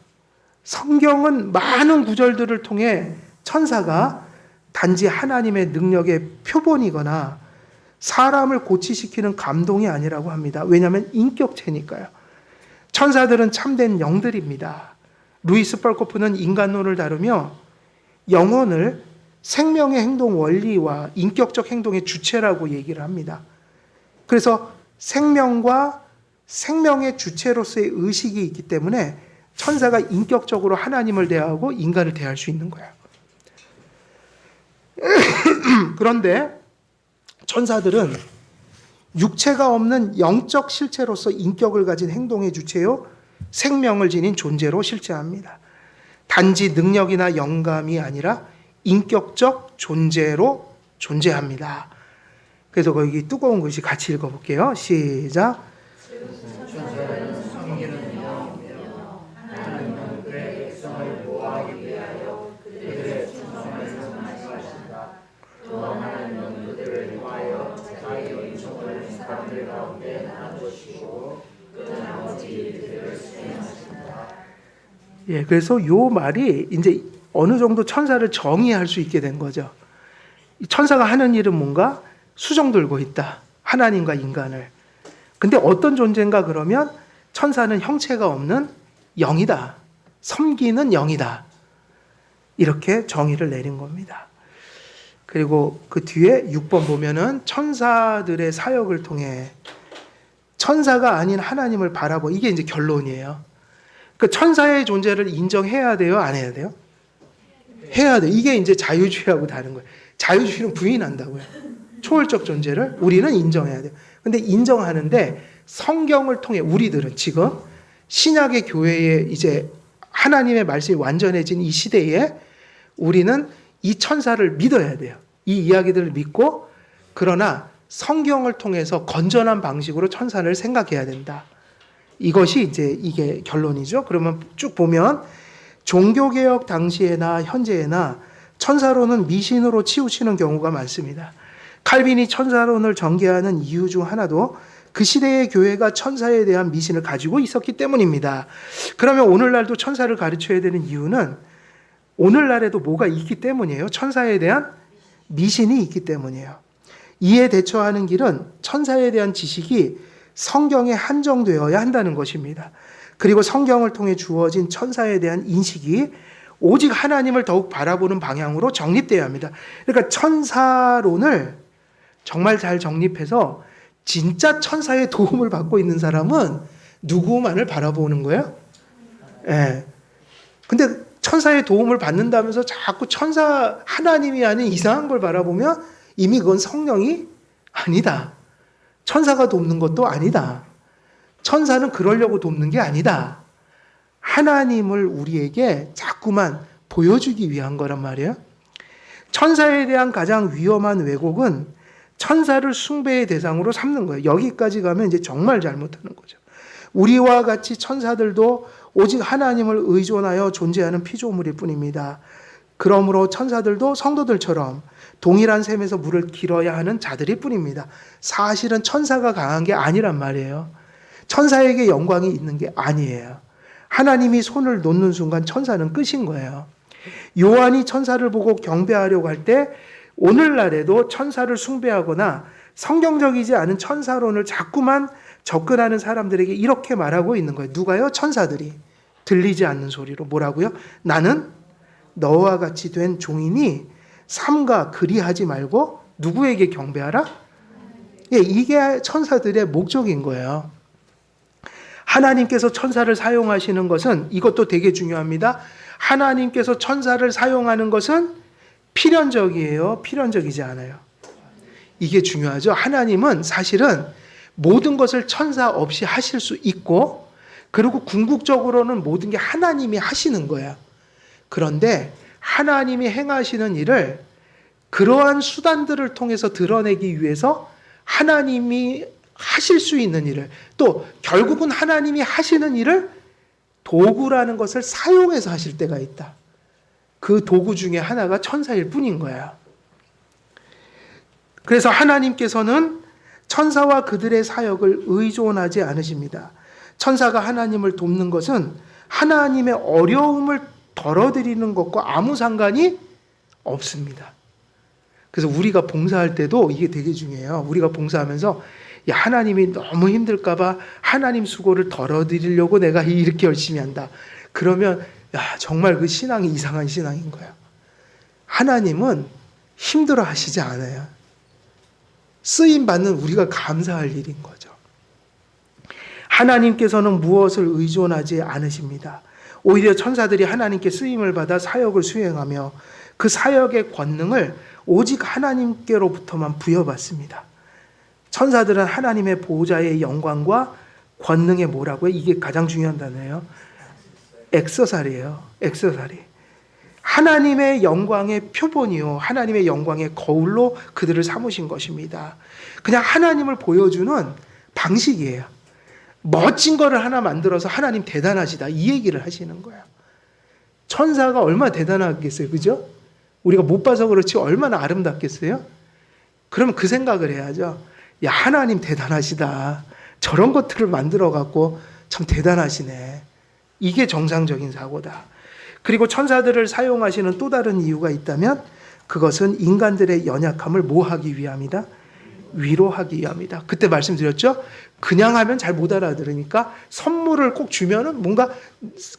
성경은 많은 구절들을 통해 천사가 단지 하나님의 능력의 표본이거나 사람을 고치시키는 감동이 아니라고 합니다. 왜냐하면 인격체니까요. 천사들은 참된 영들입니다. 루이스 펄코프는 인간론을 다루며 영혼을 생명의 행동 원리와 인격적 행동의 주체라고 얘기를 합니다. 그래서 생명과 생명의 주체로서의 의식이 있기 때문에 천사가 인격적으로 하나님을 대하고 인간을 대할 수 있는 거예요. 그런데 천사들은 육체가 없는 영적 실체로서 인격을 가진 행동의 주체요, 생명을 지닌 존재로 실체합니다. 단지 능력이나 영감이 아니라 인격적 존재로 존재합니다. 그래서 거기 두꺼운 글씨 같이 읽어볼게요. 시작. 예, 그래서 요 말이 이제 어느 정도 천사를 정의할 수 있게 된 거죠. 천사가 하는 일은 뭔가 수정 들고 있다. 하나님과 인간을. 근데 어떤 존재인가 그러면 천사는 형체가 없는 영이다. 섬기는 영이다. 이렇게 정의를 내린 겁니다. 그리고 그 뒤에 6번 보면은 천사들의 사역을 통해 천사가 아닌 하나님을 바라보, 이게 이제 결론이에요. 그 천사의 존재를 인정해야 돼요? 안 해야 돼요? 해야 돼. 이게 이제 자유주의하고 다른 거예요. 자유주의는 부인한다고요. 초월적 존재를 우리는 인정해야 돼요. 근데 인정하는데 성경을 통해 우리들은 지금 신약의 교회에 이제 하나님의 말씀이 완전해진 이 시대에 우리는 이 천사를 믿어야 돼요. 이 이야기들을 믿고, 그러나 성경을 통해서 건전한 방식으로 천사를 생각해야 된다. 이것이 이제 이게 결론이죠. 그러면 쭉 보면 종교개혁 당시에나 현재에나 천사론은 미신으로 치우치는 경우가 많습니다. 칼빈이 천사론을 전개하는 이유 중 하나도 그 시대의 교회가 천사에 대한 미신을 가지고 있었기 때문입니다. 그러면 오늘날도 천사를 가르쳐야 되는 이유는 오늘날에도 뭐가 있기 때문이에요. 천사에 대한 미신이 있기 때문이에요. 이에 대처하는 길은 천사에 대한 지식이 성경에 한정되어야 한다는 것입니다. 그리고 성경을 통해 주어진 천사에 대한 인식이 오직 하나님을 더욱 바라보는 방향으로 정립되어야 합니다. 그러니까 천사론을 정말 잘 정립해서 진짜 천사의 도움을 받고 있는 사람은 누구만을 바라보는 거예요? 예. 근데 천사의 도움을 받는다면서 자꾸 천사 하나님이 아닌 이상한 걸 바라보면 이미 그건 성령이 아니다. 천사가 돕는 것도 아니다. 천사는 그러려고 돕는 게 아니다. 하나님을 우리에게 자꾸만 보여주기 위한 거란 말이에요. 천사에 대한 가장 위험한 왜곡은 천사를 숭배의 대상으로 삼는 거예요. 여기까지 가면 이제 정말 잘못하는 거죠. 우리와 같이 천사들도 오직 하나님을 의존하여 존재하는 피조물일 뿐입니다. 그러므로 천사들도 성도들처럼 동일한 셈에서 물을 길어야 하는 자들일 뿐입니다. 사실은 천사가 강한 게 아니란 말이에요. 천사에게 영광이 있는 게 아니에요. 하나님이 손을 놓는 순간 천사는 끝인 거예요. 요한이 천사를 보고 경배하려고 할 때 오늘날에도 천사를 숭배하거나 성경적이지 않은 천사론을 자꾸만 접근하는 사람들에게 이렇게 말하고 있는 거예요. 누가요? 천사들이. 들리지 않는 소리로 뭐라고요? 나는 너와 같이 된 종이니 삼가 그리하지 말고 누구에게 경배하라? 예, 이게 천사들의 목적인 거예요. 하나님께서 천사를 사용하시는 것은 이것도 되게 중요합니다. 하나님께서 천사를 사용하는 것은 필연적이에요? 필연적이지 않아요? 이게 중요하죠. 하나님은 사실은 모든 것을 천사 없이 하실 수 있고, 그리고 궁극적으로는 모든 게 하나님이 하시는 거야. 그런데 하나님이 행하시는 일을 그러한 수단들을 통해서 드러내기 위해서 하나님이 하실 수 있는 일을, 또 결국은 하나님이 하시는 일을 도구라는 것을 사용해서 하실 때가 있다. 그 도구 중에 하나가 천사일 뿐인 거야. 그래서 하나님께서는 천사와 그들의 사역을 의존하지 않으십니다. 천사가 하나님을 돕는 것은 하나님의 어려움을 덜어드리는 것과 아무 상관이 없습니다. 그래서 우리가 봉사할 때도 이게 되게 중요해요. 우리가 봉사하면서 야, 하나님이 너무 힘들까봐 하나님 수고를 덜어드리려고 내가 이렇게 열심히 한다. 그러면 야, 정말 그 신앙이 이상한 신앙인 거야. 하나님은 힘들어 하시지 않아요. 쓰임 받는 우리가 감사할 일인 거죠. 하나님께서는 무엇을 의존하지 않으십니다. 오히려 천사들이 하나님께 쓰임을 받아 사역을 수행하며 그 사역의 권능을 오직 하나님께로부터만 부여받습니다. 천사들은 하나님의 보호자의 영광과 권능의 뭐라고요? 이게 가장 중요한 단어예요. 엑서살이에요. 엑서살이. 하나님의 영광의 표본이요, 하나님의 영광의 거울로 그들을 삼으신 것입니다. 그냥 하나님을 보여주는 방식이에요. 멋진 거를 하나 만들어서 하나님 대단하시다, 이 얘기를 하시는 거예요. 천사가 얼마나 대단하겠어요, 그죠? 우리가 못 봐서 그렇지 얼마나 아름답겠어요? 그러면 그 생각을 해야죠. 야, 하나님 대단하시다. 저런 것들을 만들어 갖고 참 대단하시네. 이게 정상적인 사고다. 그리고 천사들을 사용하시는 또 다른 이유가 있다면 그것은 인간들의 연약함을 뭐 하기 위함이다? 위로하기 위함이다. 그때 말씀드렸죠? 그냥 하면 잘 못 알아들으니까 선물을 꼭 주면은 뭔가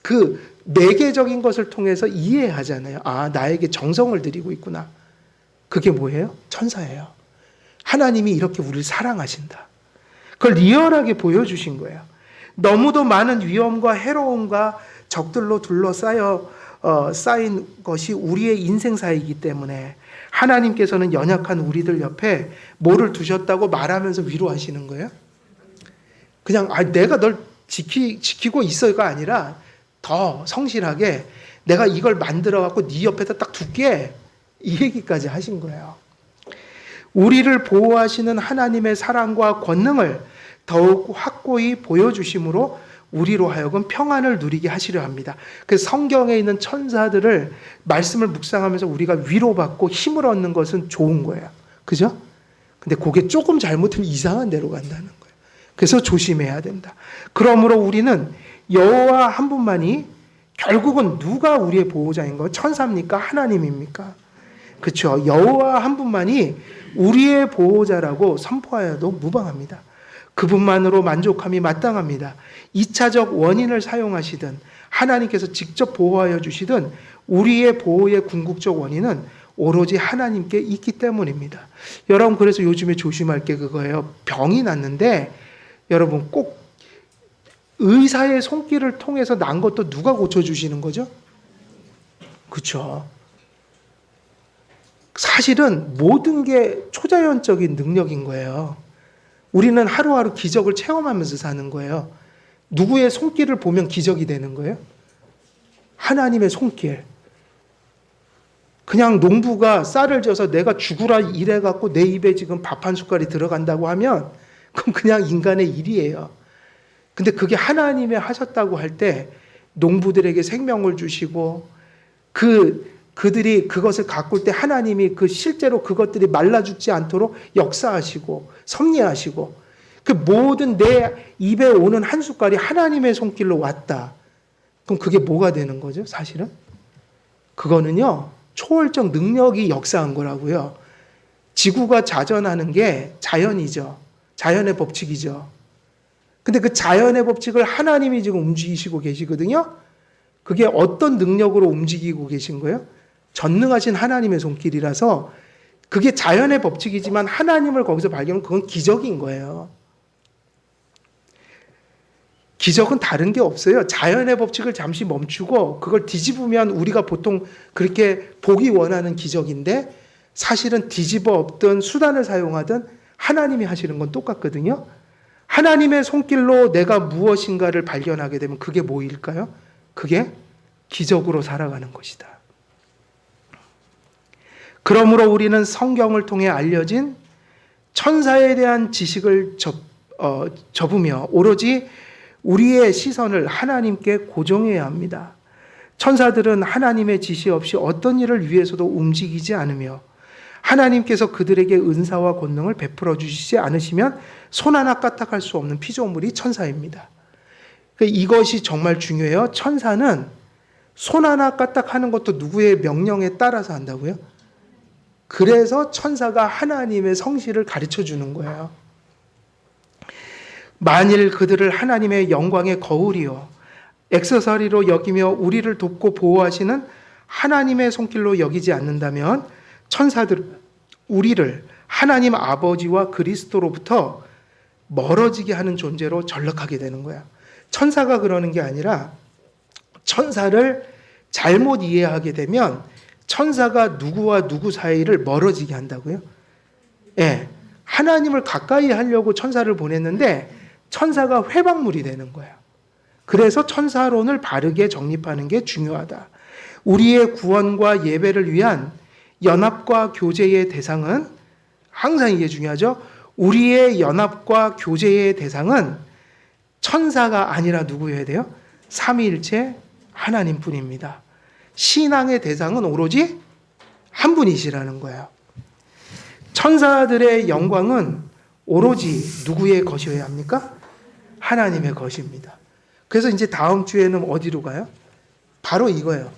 그 매개적인 것을 통해서 이해하잖아요. 아, 나에게 정성을 들이고 있구나. 그게 뭐예요? 천사예요. 하나님이 이렇게 우리를 사랑하신다. 그걸 리얼하게 보여주신 거예요. 너무도 많은 위험과 해로움과 적들로 쌓인 것이 우리의 인생사이기 때문에 하나님께서는 연약한 우리들 옆에 뭐를 두셨다고 말하면서 위로하시는 거예요? 그냥 내가 널 지키고 있어가 아니라 더 성실하게 내가 이걸 만들어 갖고 네 옆에다 딱 둘게, 이 얘기까지 하신 거예요. 우리를 보호하시는 하나님의 사랑과 권능을 더욱 확고히 보여주심으로 우리로 하여금 평안을 누리게 하시려 합니다. 그래서 성경에 있는 천사들을 말씀을 묵상하면서 우리가 위로받고 힘을 얻는 것은 좋은 거예요. 그죠? 근데 그게 조금 잘못하면 이상한 데로 간다는 거예요. 그래서 조심해야 된다. 그러므로 우리는 여호와 한 분만이, 결국은 누가 우리의 보호자인 거예요? 천사입니까? 하나님입니까? 그렇죠. 여호와 한 분만이 우리의 보호자라고 선포하여도 무방합니다. 그분만으로 만족함이 마땅합니다. 2차적 원인을 사용하시든 하나님께서 직접 보호하여 주시든 우리의 보호의 궁극적 원인은 오로지 하나님께 있기 때문입니다. 여러분, 그래서 요즘에 조심할 게 그거예요. 병이 났는데 여러분, 꼭 의사의 손길을 통해서 난 것도 누가 고쳐주시는 거죠? 그렇죠. 사실은 모든 게 초자연적인 능력인 거예요. 우리는 하루하루 기적을 체험하면서 사는 거예요. 누구의 손길을 보면 기적이 되는 거예요? 하나님의 손길. 그냥 농부가 쌀을 져서 내가 죽으라 이래갖고 내 입에 지금 밥 한 숟갈이 들어간다고 하면 그건 그냥 인간의 일이에요. 근데 그게 하나님이 하셨다고 할 때 농부들에게 생명을 주시고 그들이 그것을 가꿀 때 하나님이 실제로 그것들이 말라 죽지 않도록 역사하시고 섭리하시고, 그 모든 내 입에 오는 한 숟갈이 하나님의 손길로 왔다. 그럼 그게 뭐가 되는 거죠, 사실은? 그거는요, 초월적 능력이 역사한 거라고요. 지구가 자전하는 게 자연이죠. 자연의 법칙이죠. 근데 그 자연의 법칙을 하나님이 지금 움직이시고 계시거든요. 그게 어떤 능력으로 움직이고 계신 거예요? 전능하신 하나님의 손길이라서 그게 자연의 법칙이지만 하나님을 거기서 발견하면 그건 기적인 거예요. 기적은 다른 게 없어요. 자연의 법칙을 잠시 멈추고 그걸 뒤집으면 우리가 보통 그렇게 보기 원하는 기적인데, 사실은 뒤집어 엎든 수단을 사용하든 하나님이 하시는 건 똑같거든요. 하나님의 손길로 내가 무엇인가를 발견하게 되면 그게 뭐일까요? 그게 기적으로 살아가는 것이다. 그러므로 우리는 성경을 통해 알려진 천사에 대한 지식을 접으며 오로지 우리의 시선을 하나님께 고정해야 합니다. 천사들은 하나님의 지시 없이 어떤 일을 위해서도 움직이지 않으며 하나님께서 그들에게 은사와 권능을 베풀어 주시지 않으시면 손 하나 까딱할 수 없는 피조물이 천사입니다. 이것이 정말 중요해요. 천사는 손 하나 까딱하는 것도 누구의 명령에 따라서 한다고요? 그래서 천사가 하나님의 성실을 가르쳐 주는 거예요. 만일 그들을 하나님의 영광의 거울이요 액세서리로 여기며 우리를 돕고 보호하시는 하나님의 손길로 여기지 않는다면 천사들은 우리를 하나님 아버지와 그리스도로부터 멀어지게 하는 존재로 전락하게 되는 거야. 천사가 그러는 게 아니라 천사를 잘못 이해하게 되면 천사가 누구와 누구 사이를 멀어지게 한다고요? 예. 하나님을 가까이 하려고 천사를 보냈는데 천사가 회방물이 되는 거예요. 그래서 천사론을 바르게 정립하는 게 중요하다. 우리의 구원과 예배를 위한 연합과 교제의 대상은, 항상 이게 중요하죠. 우리의 연합과 교제의 대상은 천사가 아니라 누구여야 돼요? 삼위일체 하나님뿐입니다. 신앙의 대상은 오로지 한 분이시라는 거예요. 천사들의 영광은 오로지 누구의 것이어야 합니까? 하나님의 것입니다. 그래서 이제 다음 주에는 어디로 가요? 바로 이거예요.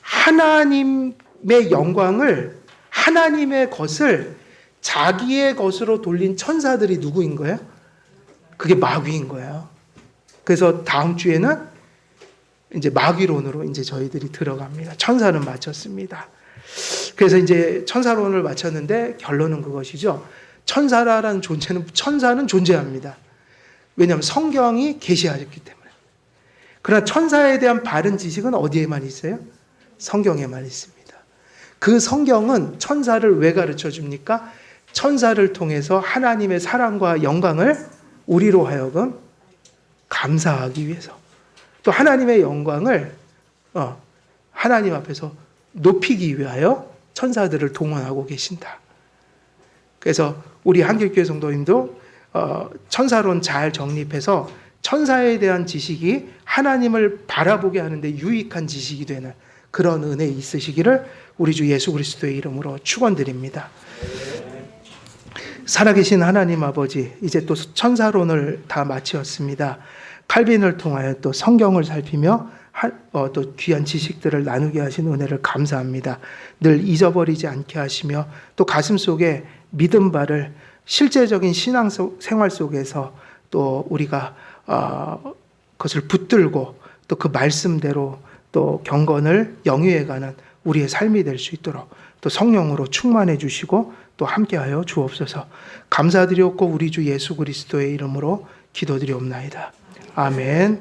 하나님의 영광을, 하나님의 것을 자기의 것으로 돌린 천사들이 누구인 거예요? 그게 마귀인 거예요. 그래서 다음 주에는 이제 마귀론으로 이제 저희들이 들어갑니다. 천사는 마쳤습니다. 그래서 이제 천사론을 마쳤는데 결론은 그것이죠. 천사라는 존재는, 천사는 존재합니다. 왜냐하면 성경이 계시하였기 때문에. 그러나 천사에 대한 바른 지식은 어디에만 있어요? 성경에만 있습니다. 그 성경은 천사를 왜 가르쳐 줍니까? 천사를 통해서 하나님의 사랑과 영광을 우리로 하여금 감사하기 위해서, 또 하나님의 영광을 하나님 앞에서 높이기 위하여 천사들을 동원하고 계신다. 그래서 우리 한길교회 성도님도 천사론 잘 정립해서 천사에 대한 지식이 하나님을 바라보게 하는데 유익한 지식이 되는 그런 은혜 있으시기를 우리 주 예수 그리스도의 이름으로 축원드립니다. 살아계신 하나님 아버지, 이제 또 천사론을 다 마치었습니다. 칼빈을 통하여 또 성경을 살피며 또 귀한 지식들을 나누게 하신 은혜를 감사합니다. 늘 잊어버리지 않게 하시며 또 가슴 속에 믿음 바를 실제적인 신앙 생활 속에서 또 우리가 그것을 붙들고 또 그 말씀대로 또 경건을 영위해가는 우리의 삶이 될 수 있도록 또 성령으로 충만해 주시고 또 함께하여 주옵소서. 감사드리옵고 우리 주 예수 그리스도의 이름으로 기도드리옵나이다. 아멘.